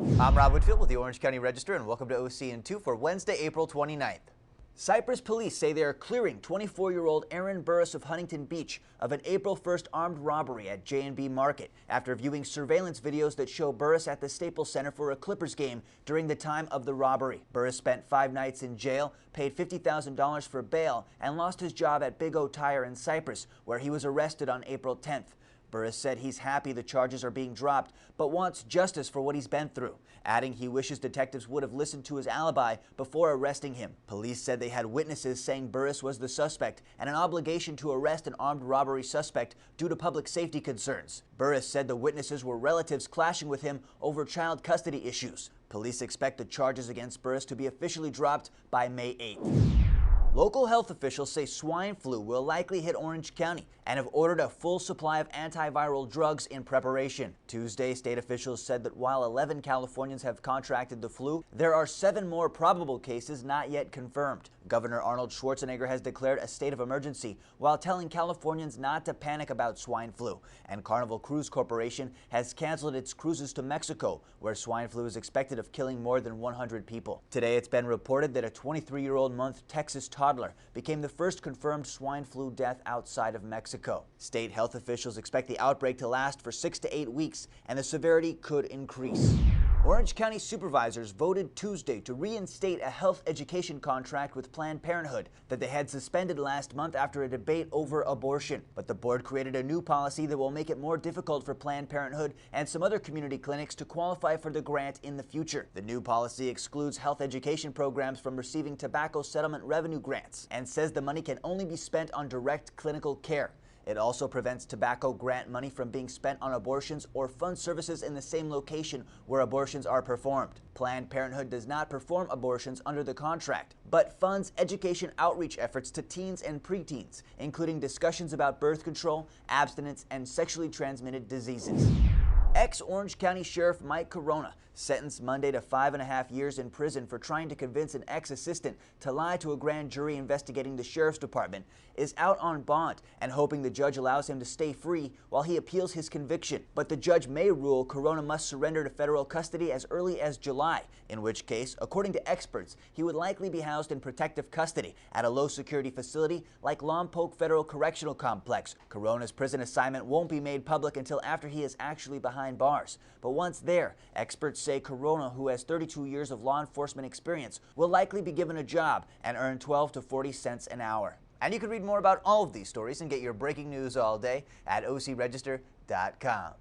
I'm Rob Whitfield with the Orange County Register, and welcome to OC&2 for Wednesday, April 29th. Cypress police say they are clearing 24-year-old Aaron Burris of Huntington Beach of an April 1st armed robbery at J&B Market after viewing surveillance videos that show Burris at the Staples Center for a Clippers game during the time of the robbery. Burris spent 5 nights in jail, paid $50,000 for bail, and lost his job at Big O Tire in Cypress, where he was arrested on April 10th. Burris said he's happy the charges are being dropped, but wants justice for what he's been through, adding he wishes detectives would have listened to his alibi before arresting him. Police said they had witnesses saying Burris was the suspect and an obligation to arrest an armed robbery suspect due to public safety concerns. Burris said the witnesses were relatives clashing with him over child custody issues. Police expect the charges against Burris to be officially dropped by May 8th. Local health officials say swine flu will likely hit Orange County and have ordered a full supply of antiviral drugs in preparation. Tuesday, state officials said that while 11 Californians have contracted the flu, there are 7 more probable cases not yet confirmed. Governor Arnold Schwarzenegger has declared a state of emergency while telling Californians not to panic about swine flu. And Carnival Cruise Corporation has canceled its cruises to Mexico, where swine flu is expected of killing more than 100 people. Today, it's been reported that a 23-year-old Texas toddler became the first confirmed swine flu death outside of Mexico. State health officials expect the outbreak to last for 6 to 8 weeks, and the severity could increase. Orange County supervisors voted Tuesday to reinstate a health education contract with Planned Parenthood that they had suspended last month after a debate over abortion. But the board created a new policy that will make it more difficult for Planned Parenthood and some other community clinics to qualify for the grant in the future. The new policy excludes health education programs from receiving tobacco settlement revenue grants and says the money can only be spent on direct clinical care. It also prevents tobacco grant money from being spent on abortions or fund services in the same location where abortions are performed. Planned Parenthood does not perform abortions under the contract, but funds education outreach efforts to teens and preteens, including discussions about birth control, abstinence, and sexually transmitted diseases. Ex-Orange County Sheriff Mike Carona, sentenced Monday to 5.5 years in prison for trying to convince an ex-assistant to lie to a grand jury investigating the sheriff's department, is out on bond and hoping the judge allows him to stay free while he appeals his conviction. But the judge may rule Carona must surrender to federal custody as early as July, in which case, according to experts, he would likely be housed in protective custody at a low-security facility like Lompoc Federal Correctional Complex. Carona's prison assignment won't be made public until after he is actually behind bars. But once there, experts say Carona, who has 32 years of law enforcement experience, will likely be given a job and earn 12 to 40 cents an hour. And you can read more about all of these stories and get your breaking news all day at ocregister.com.